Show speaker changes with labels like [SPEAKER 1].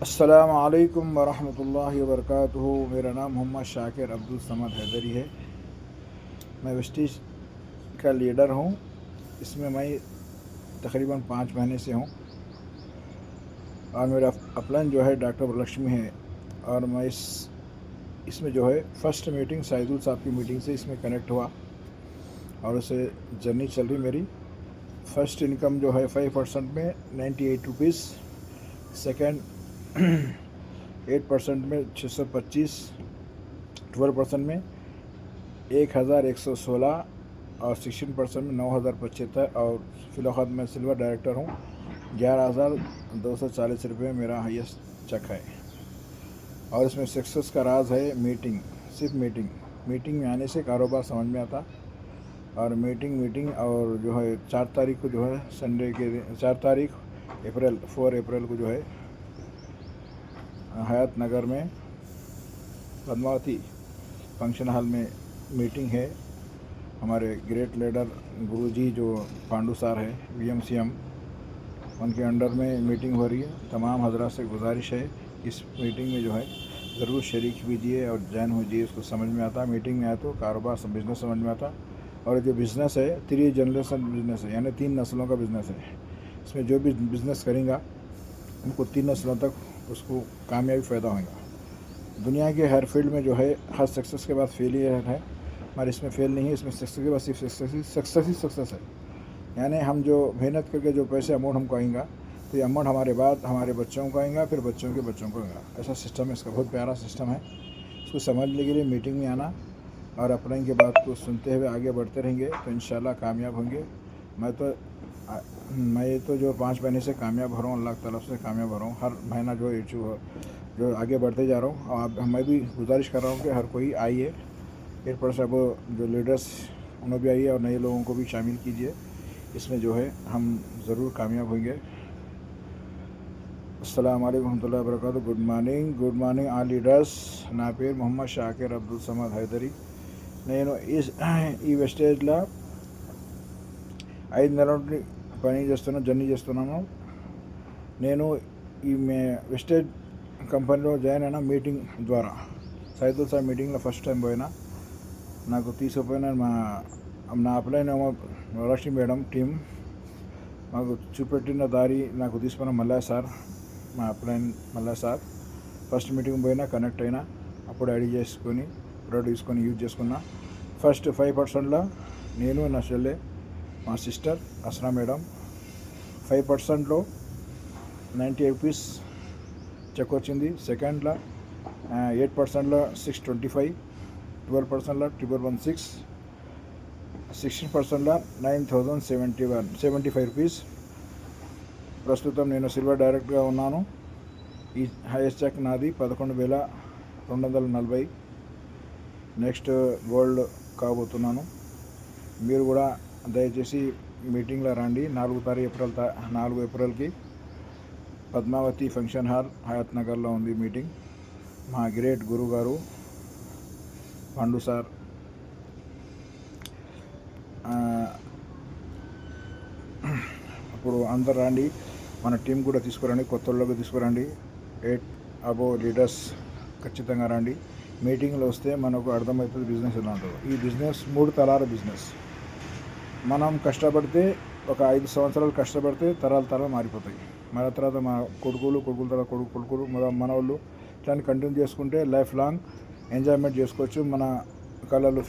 [SPEAKER 1] अस्सलाम वालेकुम वरहमतुल्लाहि वबरकातुहू। मेरा नाम मोहम्मद शाकिर अब्दुल समद हैदरी है। मैं वेस्टीज का लीडर हूँ। इसमें मैं तकरीबन 5 महीने से हूँ और मेरा अपलाइन जो है डॉक्टर वरलक्ष्मी है। और मैं इसमें जो है फ़र्स्ट मीटिंग साइदुल साहब की मीटिंग से इसमें कनेक्ट हुआ और उसे जर्नी चल रही मेरी। फ़र्स्ट इनकम जो है 5% में 98 रुपीज़, सेकेंड 8% में 625, 12% में 1116 और 16% में 9075। और फिलहाल मैं सिल्वर डायरेक्टर हूँ। 11,240 रुपये मेरा हाईएस्ट चेक है। और इसमें सक्सेस का राज है मीटिंग। सिर्फ मीटिंग में आने से कारोबार समझ में आता। और मीटिंग और जो है 4 तारीख को जो है संडे के दिन 4 तारीख 4 अप्रैल को जो है हयात नगर में पद्मावती फंक्शन हॉल में मीटिंग है। हमारे ग्रेट लीडर गुरुजी जो पांडू सर है VMCM, उनके अंडर में मीटिंग हो रही है। तमाम हजरात से गुजारिश है इस मीटिंग में जो है ज़रूर शरीक कीजिए और जॉइन होजिए। उसको समझ में आता, मीटिंग में आए तो कारोबार बिज़नेस समझ में आता। और जो बिज़नेस है 3 जनरेशन बिज़नेस है, यानी 3 नस्लों का बिज़नेस है। इसमें जो भी बिज़नेस करेंगे उनको 3 नस्लों तक उसको कामयाबी फ़ायदा होगा। दुनिया के हर फील्ड में जो है हर सक्सेस के बाद फेलियर है, हमारे इसमें फेल नहीं है। इसमें सक्सेस के बाद सिर्फ सक्सेस है। यानी हम जो मेहनत करके जो पैसे अमाउंट हमको आएगा तो ये अमाउंट हमारे बाद हमारे बच्चों को आएगा, फिर बच्चों के बच्चों को आएगा। ऐसा सिस्टम है इसका, बहुत प्यारा सिस्टम है। इसको समझने के लिए मीटिंग में आना और अपने की बात को सुनते हुए आगे बढ़ते रहेंगे तो इंशाल्लाह कामयाब होंगे। मैं तो जो 5 महीने से कामयाब हो रहा हूँ, अल्लाह की तरफ से कामयाब हो रहा हूँ। हर महीना जो आगे बढ़ते जा रहा हूँ। और मैं भी गुजारिश कर रहा हूँ कि हर कोई आइए, फिर पर सब जो लीडर्स उन्हें भी आइए और नए लोगों को भी शामिल कीजिए। इसमें जो है हम ज़रूर कामयाब होंगे। अस्सलाम वालेकुम रहमतुल्लाहि व बरकातहू। गुड मॉर्निंग आल లీడర్స్। నా పేరు మొహమ్మద్ షాకిర్ అబ్దుల్ సమద్ హైదరీ। నేను ఈ వెస్టేజ్లో 5 నెలల నుండి జర్నీ చేస్తున్నాను. నేను ఈ వెస్టేజ్ కంపెనీలో జాయిన్ అయిన మీటింగ్ ద్వారా సైదుల్ సార్ మీటింగ్లో ఫస్ట్ టైం పోయినా. నాకు తీసుకుపోయిన నా అప్లైన్ వరలక్ష్మి మేడం టీం మాకు చూపెట్టిన దారి నాకు తీసుకున్న మల్లయ్య సార్, మా అప్లైన్ మల్లయ్య సార్. ఫస్ట్ మీటింగ్ పోయినా, కనెక్ట్ అయినా, అప్పుడు ఐడి చేసుకొని ప్రోడక్ట్ తీసుకొని యూజ్ చేసుకున్నా. ఫస్ట్ 5%లో నేను నా చెల్లె మా sister Asra madam 5%లో 98 rupees check వచ్చింది. సెకండ్లో 8%లో 625, 12%లో 1116, 16%లో 9,075 రూపీస్. ప్రస్తుతం నేను సిల్వర్ డైరెక్ట్గా ఉన్నాను. ఈ హైయెస్ట్ చెక్ నాది 11,240. నెక్స్ట్ గోల్డ్ కాబోతున్నాను. మీరు కూడా దయచేసి మీటింగ్లో రండి. 4 ఏప్రిల్కి పద్మావతి ఫంక్షన్ హాల్ హయాత్ నగర్లో ఉంది మీటింగ్. మా గ్రేట్ గురువు గారు పాండు సార్ అప్పుడు అందరు రండి. మన టీం కూడా తీసుకురండి, కొత్త వాళ్ళకి తీసుకురండి. 8 అబోవ్ లీడర్స్ ఖచ్చితంగా రండి. మీటింగ్లో వస్తే మనకు అర్థమవుతుంది బిజినెస్ ఎలా ఉంటుందో. ఈ బిజినెస్ 3 తరాల బిజినెస్. మనం కష్టపడితే ఒక 5 సంవత్సరాలు కష్టపడితే తరాలు మారిపోతాయి. మన తర్వాత మా కొడుకుల తర్వాత కొడుకులు మనవాళ్ళు ఇట్లాంటి కంటిన్యూ చేసుకుంటే లైఫ్ లాంగ్ ఎంజాయ్మెంట్ చేసుకోవచ్చు. మన కళలు